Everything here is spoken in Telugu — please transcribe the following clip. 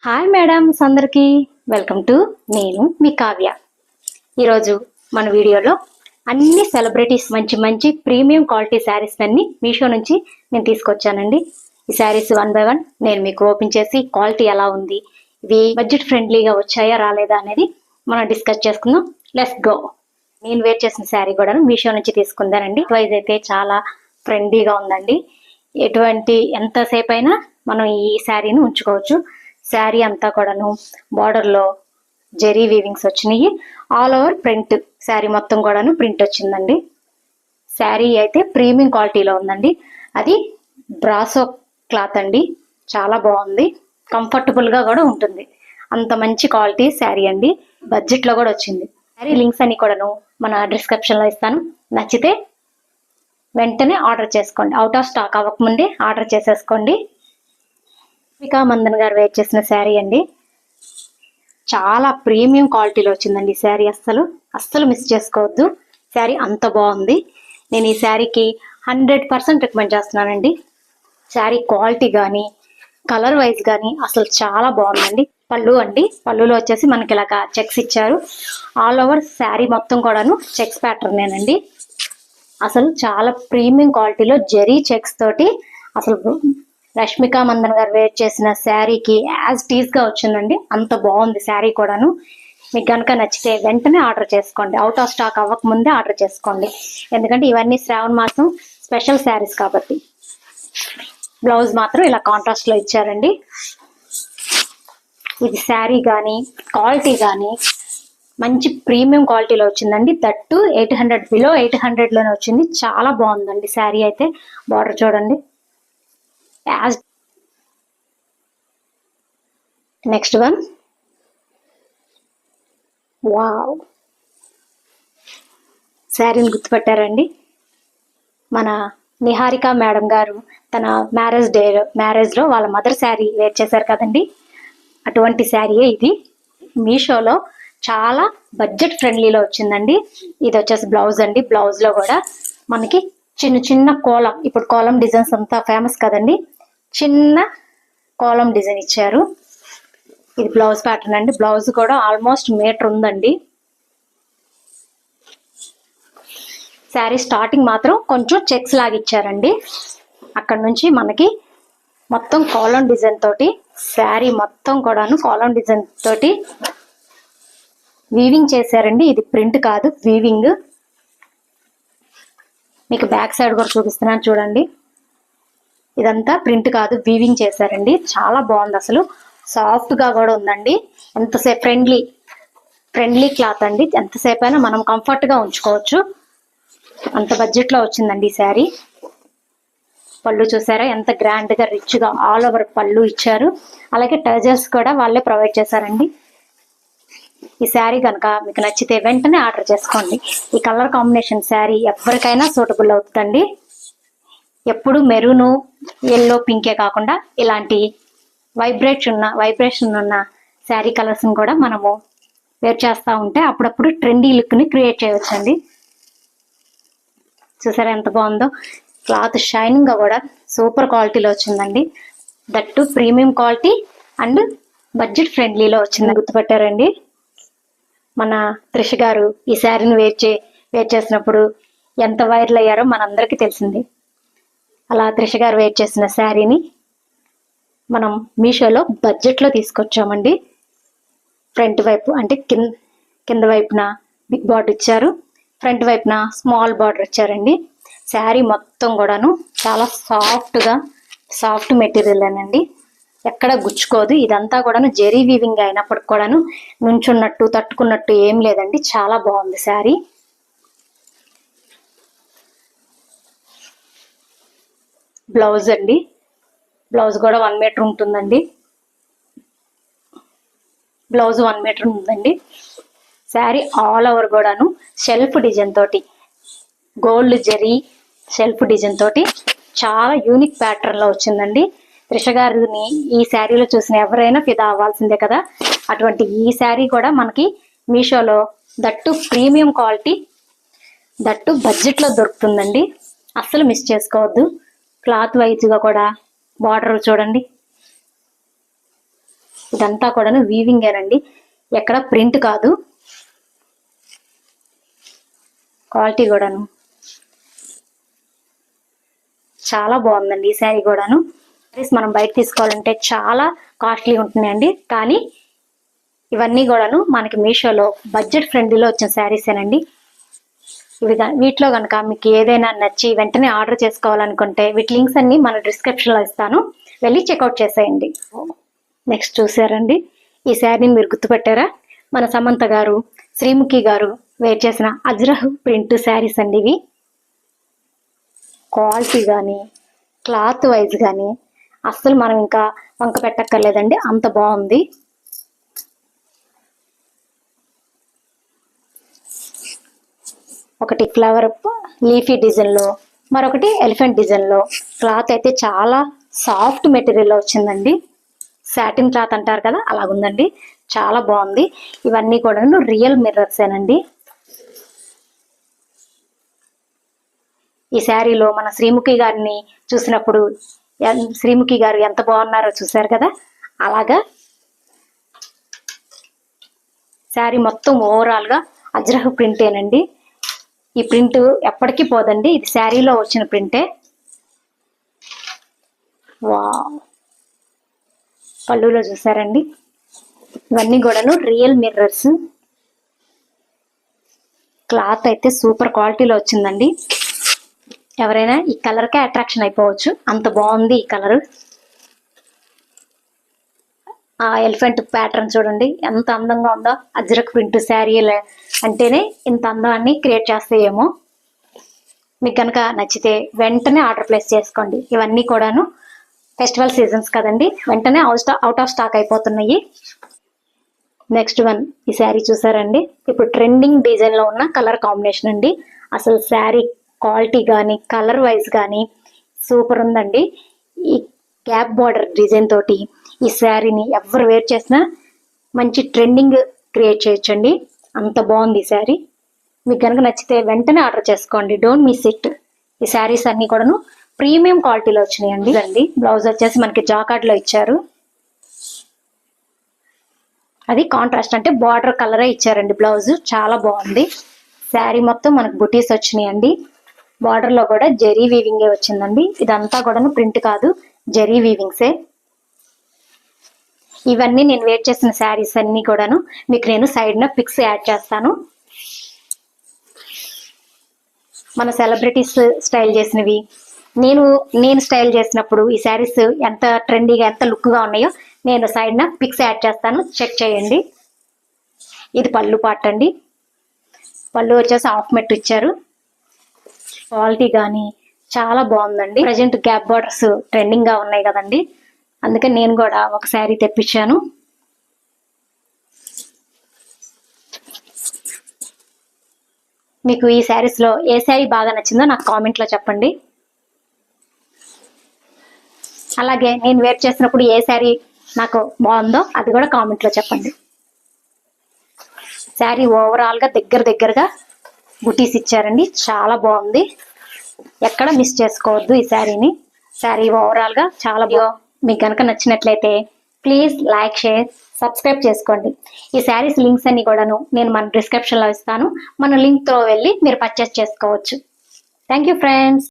హాయ్ మేడమ్స్ అందరికీ వెల్కమ్ టు నేను మీ కావ్య. ఈరోజు మన వీడియోలో అన్ని సెలబ్రిటీస్ మంచి మంచి ప్రీమియం క్వాలిటీ శారీస్ అన్ని మీషో నుంచి నేను తీసుకొచ్చానండి. ఈ శారీస్ 1 by 1 నేను మీకు ఓపెన్ చేసి క్వాలిటీ ఎలా ఉంది, ఇవి బడ్జెట్ ఫ్రెండ్లీగా వచ్చాయా రాలేదా అనేది మనం డిస్కస్ చేసుకుందాం. Let's go. నేను వేర్ చేసిన శారీ కూడా మీషో నుంచి తీసుకుందానండి. ప్రైస్ అయితే చాలా ఫ్రెండ్లీగా ఉందండి. ఎంతసేపు అయినా మనం ఈ శారీని ఉంచుకోవచ్చు. శారీ అంతా కూడాను బార్డర్లో జెరీ వీవింగ్స్ వచ్చినాయి. ఆల్ ఓవర్ ప్రింట్, శారీ మొత్తం కూడాను ప్రింట్ వచ్చిందండి. శారీ అయితే ప్రీమియం క్వాలిటీలో ఉందండి. అది బ్రాసో క్లాత్ అండి, చాలా బాగుంది. కంఫర్టబుల్గా కూడా ఉంటుంది. అంత మంచి క్వాలిటీ శారీ అండి. బడ్జెట్లో కూడా వచ్చింది. శారీ లింక్స్ అన్ని కూడాను మన డిస్క్రిప్షన్లో ఇస్తాను. నచ్చితే వెంటనే ఆర్డర్ చేసుకోండి. అవుట్ ఆఫ్ స్టాక్ అవ్వకముందే ఆర్డర్ చేసేసుకోండి. రష్మికా మందన్ గారు వేర్ చేసిన శారీ అండి. చాలా ప్రీమియం క్వాలిటీలో వచ్చిందండి ఈ శారీ. అస్సలు మిస్ చేసుకోవద్దు. శారీ అంత బాగుంది. నేను ఈ శారీకి 100% రికమెండ్ చేస్తున్నానండి. శారీ క్వాలిటీ కానీ కలర్ వైజ్ కానీ అసలు చాలా బాగుందండి. పళ్ళు అండి, పళ్ళులో వచ్చేసి మనకి ఇలాగా చెక్స్ ఇచ్చారు. ఆల్ ఓవర్ శారీ మొత్తం కూడాను చెక్స్ ప్యాటర్నేనండి. అసలు చాలా ప్రీమియం క్వాలిటీలో జెరీ చెక్స్ తోటి అసలు రష్మికా మందన్ గారు వేర్ చేసిన శారీకి యాజ్ టీజ్గా వచ్చిందండి. అంత బాగుంది శారీ కూడాను. మీకు కనుక నచ్చితే వెంటనే ఆర్డర్ చేసుకోండి. అవుట్ ఆఫ్ స్టాక్ అవ్వకముందే ఆర్డర్ చేసుకోండి. ఎందుకంటే ఇవన్నీ శ్రావణ మాసం స్పెషల్ శారీస్ కాబట్టి. బ్లౌజ్ మాత్రం ఇలా కాంట్రాస్ట్లో ఇచ్చారండి. ఇది శారీ కానీ క్వాలిటీ కానీ మంచి ప్రీమియం క్వాలిటీలో వచ్చిందండి. దట్టు 800 బిలో 800లోనే వచ్చింది. చాలా బాగుందండి శారీ అయితే. బార్డర్ చూడండి. నెక్స్ట్ వన్, వావ్, శారీని గుర్తుపట్టారండి. మన నిహారిక మేడం గారు తన మ్యారేజ్లో వాళ్ళ మదర్ శారీ వేర్ చేశారు కదండి. అటువంటి శారీయే ఇది. మీషోలో చాలా బడ్జెట్ ఫ్రెండ్లీలో వచ్చిందండి. ఇది వచ్చేసి బ్లౌజ్ అండి. బ్లౌజ్లో కూడా మనకి చిన్న చిన్న కోలం, ఇప్పుడు కోలం డిజైన్స్ అంతా ఫేమస్ కదండి. చిన్న కోలం డిజైన్ ఇచ్చారు. ఇది బ్లౌజ్ ప్యాటర్న్ అండి. బ్లౌజ్ కూడా ఆల్మోస్ట్ మీటర్ ఉందండి. శారీ స్టార్టింగ్ మాత్రం కొంచెం చెక్స్ లాగిచ్చారండి. అక్కడ నుంచి మనకి మొత్తం కాలం డిజైన్ తోటి శారీ మొత్తం కూడాను కాలం డిజైన్ తోటి వీవింగ్ చేశారండి. ఇది ప్రింట్ కాదు, వీవింగ్. మీకు బ్యాక్ సైడ్ కూడా చూపిస్తున్నాను చూడండి. ఇదంతా ప్రింట్ కాదు, వీవింగ్ చేశారండి. చాలా బాగుంది. అసలు సాఫ్ట్గా కూడా ఉందండి. ఎంతసేపు ఫ్రెండ్లీ క్లాత్ అండి. ఎంతసేపు అయినా మనం కంఫర్ట్గా ఉంచుకోవచ్చు. అంత బడ్జెట్లో వచ్చిందండి ఈ శారీ. పళ్ళు చూసారా ఎంత గ్రాండ్గా రిచ్గా ఆల్ ఓవర్ పళ్ళు ఇచ్చారు. అలాగే టజల్స్ కూడా వాళ్ళే ప్రొవైడ్ చేశారండి. ఈ శారీ కనుక మీకు నచ్చితే వెంటనే ఆర్డర్ చేసుకోండి. ఈ కలర్ కాంబినేషన్ శారీ ఎవరికైనా సూటబుల్ అవుతుందండి. ఎప్పుడు మెరూను, ఎల్లో, పింకే కాకుండా ఇలాంటి వైబ్రేషన్ ఉన్న శారీ కలర్స్ని కూడా మనము వేర్ చేస్తూ ఉంటే అప్పుడప్పుడు ట్రెండీ లుక్ని క్రియేట్ చేయవచ్చండి. చూసారా ఎంత బాగుందో. క్లాత్ షైనింగ్గా కూడా సూపర్ క్వాలిటీలో వచ్చిందండి. That premium quality and budget ఫ్రెండ్లీలో వచ్చింది. గుర్తుపెట్టారండి. మన త్రిష గారు ఈ శారీని వేర్ చేసినప్పుడు ఎంత వైరల్ అయ్యారో మనందరికీ తెలిసింది. అలా త్రిష గారు వేర్ చేసిన శారీని మనం మీషోలో బడ్జెట్లో తీసుకొచ్చామండి. ఫ్రంట్ వైపు అంటే కింద వైపున బిగ్ బార్డర్ ఇచ్చారు, ఫ్రంట్ వైపున స్మాల్ బార్డర్ ఇచ్చారండి. శారీ మొత్తం కూడాను చాలా సాఫ్ట్ మెటీరియల్ అనండి. ఎక్కడ గుచ్చుకోదు. ఇదంతా కూడాను జెరీ వీవింగ్ అయినప్పటికి కూడాను నుంచున్నట్టు తట్టుకున్నట్టు ఏం లేదండి. చాలా బాగుంది శారీ. బ్లౌజ్ అండి. బ్లౌజ్ కూడా 1 మీటర్ ఉంటుందండి. బ్లౌజ్ 1 మీటర్ ఉందండి. శారీ ఆల్ ఓవర్ కూడాను షెల్ఫ్ డిజైన్ తోటి, గోల్డ్ జెరీ షెల్ఫ్ డిజైన్ తోటి చాలా యూనిక్ ప్యాటర్న్లో వచ్చిందండి. త్రిష గారిని ఈ శారీలో చూసిన ఎవరైనా ఫిదా అవ్వాల్సిందే కదా. అటువంటి ఈ శారీ కూడా మనకి మీషోలో దట్టు ప్రీమియం క్వాలిటీ, దట్టు బడ్జెట్లో దొరుకుతుందండి. అస్సలు మిస్ చేసుకోవద్దు. క్లాత్ వైజ్గా కూడా బార్డర్ చూడండి ఇదంతా కూడాను వీవింగేనండి, ఎక్కడ ప్రింట్ కాదు. క్వాలిటీ కూడాను చాలా బాగుందండి. ఈ శారీ కూడాను శారీస్ మనం బయట తీసుకోవాలంటే చాలా కాస్ట్లీ ఉంటున్నాయండి, కానీ ఇవన్నీ కూడాను మనకి మీషోలో బడ్జెట్ ఫ్రెండ్లీలో వచ్చిన శారీసేనండి. వీటిలో కనుక మీకు ఏదైనా నచ్చి వెంటనే ఆర్డర్ చేసుకోవాలనుకుంటే వీటి లింక్స్ అన్ని మన డిస్క్రిప్షన్లో ఇస్తాను, వెళ్ళి చెక్అవుట్ చేసేయండి. నెక్స్ట్ చూసారండి, ఈ శారీని మీరు గుర్తుపెట్టారా? మన సమంత గారు, శ్రీముఖి గారు వేర్ చేసిన అజ్రహ్ ప్రింట్ శారీస్ అండి ఇవి. క్వాలిటీ కానీ క్లాత్ వైజ్ కానీ అస్సలు మనం ఇంకా వంక పెట్టక్కర్లేదండి, అంత బాగుంది. ఒకటి ఫ్లవర్ లీఫీ డిజైన్లో, మరొకటి ఎలిఫెంట్ డిజైన్లో. క్లాత్ అయితే చాలా సాఫ్ట్ మెటీరియల్లో వచ్చిందండి, సాటిన్ క్లాత్ అంటారు కదా అలాగుందండి, చాలా బాగుంది. ఇవన్నీ కూడా రియల్ మిర్రర్సేనండి. ఈ శారీలో మన శ్రీముఖి గారిని చూసినప్పుడు శ్రీముఖి గారు ఎంత బాగున్నారో చూసారు కదా, అలాగా శారీ మొత్తం ఓవరాల్గా అజ్రహ్ ప్రింటేనండి. ఈ ప్రింట్ ఎప్పటికీ పోదండి, ఇది శారీలో వచ్చిన ప్రింటే. వా, పళ్ళులో చూసారండి, ఇవన్నీ కూడాను రియల్ మిర్రర్స్. క్లాత్ అయితే సూపర్ క్వాలిటీలో వచ్చిందండి. ఎవరైనా ఈ కలర్కే అట్రాక్షన్ అయిపోవచ్చు, అంత బాగుంది ఈ కలర్. ఆ ఎలిఫెంట్ ప్యాటర్న్ చూడండి ఎంత అందంగా ఉందో. అజ్రక్ ప్రింట్ శారీ అంటేనే ఇంత అందాన్ని క్రియేట్ చేస్తాయేమో. మీకు కనుక నచ్చితే వెంటనే ఆర్డర్ ప్లేస్ చేసుకోండి. ఇవన్నీ కూడాను ఫెస్టివల్ సీజన్స్ కదండి, వెంటనే అవుట్ ఆఫ్ స్టాక్ అయిపోతున్నాయి. నెక్స్ట్ వన్, ఈ శారీ చూసారండి, ఇప్పుడు ట్రెండింగ్ డిజైన్లో ఉన్న కలర్ కాంబినేషన్ అండి. అసలు శారీ క్వాలిటీ కానీ కలర్ వైజ్ కానీ సూపర్ ఉందండి. ఈ గ్యాప్ బార్డర్ డిజైన్ తోటి ఈ శారీని ఎవరు వేర్ చేసినా మంచి ట్రెండింగ్ క్రియేట్ చేయొచ్చండి, అంత బాగుంది ఈ శారీ. మీకు కనుక నచ్చితే వెంటనే ఆర్డర్ చేసుకోండి, డోంట్ మిస్ ఇట్. ఈ శారీస్ అన్ని కూడాను ప్రీమియం క్వాలిటీలో వచ్చినాయండి. బ్లౌజ్ వచ్చేసి మనకి జాకార్డ్లో ఇచ్చారు, అది కాంట్రాస్ట్ అంటే బార్డర్ కలరే ఇచ్చారండి. బ్లౌజ్ చాలా బాగుంది. శారీ మొత్తం మనకు బుటీస్ వచ్చినాయండి, బార్డర్లో కూడా జెరీ వీవింగే వచ్చిందండి. ఇదంతా కూడాను ప్రింట్ కాదు, జెరీ వీవింగ్సే. ఇవన్నీ నేను వేర్ చేసిన శారీస్ అన్ని కూడాను మీకు నేను సైడ్న పిక్స్ యాడ్ చేస్తాను. మన సెలబ్రిటీస్ స్టైల్ చేసినవి నేను స్టైల్ చేసినప్పుడు ఈ శారీస్ ఎంత ట్రెండీగా ఎంత లుక్గా ఉన్నాయో నేను సైడ్న పిక్స్ యాడ్ చేస్తాను, చెక్ చేయండి. ఇది పళ్ళు పార్ట్ అండి, పళ్ళు వచ్చేసి హాఫ్ మెట్ ఇచ్చారు. క్వాలిటీ కానీ చాలా బాగుందండి. ప్రజెంట్ గ్యాప్ బార్డర్స్ ట్రెండింగ్ గా ఉన్నాయి కదండి, అందుకని నేను కూడా ఒక శారీ తెప్పించాను. మీకు ఈ శారీస్ లో ఏ శారీ బాగా నచ్చిందో నాకు కామెంట్ లో చెప్పండి. అలాగే నేను వేర్ చేసినప్పుడు ఏ శారీ నాకు బాగుందో అది కూడా కామెంట్ లో చెప్పండి. శారీ ఓవరాల్ గా దగ్గరగా బుటీస్ ఇచ్చారండి, చాలా బాగుంది. ఎక్కడ మిస్ చేసుకోవద్దు ఈ శారీని. శారీ ఓవరాల్ గా చాలా బాగుంది. మీకు కనుక నచ్చినట్లయితే ప్లీజ్ లైక్, షేర్, సబ్స్క్రైబ్ చేసుకోండి. ఈ శారీస్ లింక్స్ అన్ని కూడాను నేను మన డిస్క్రిప్షన్ లో ఇస్తాను, మన లింక్ తో వెళ్ళి మీరు పర్చేస్ చేసుకోవచ్చు. Thank you friends.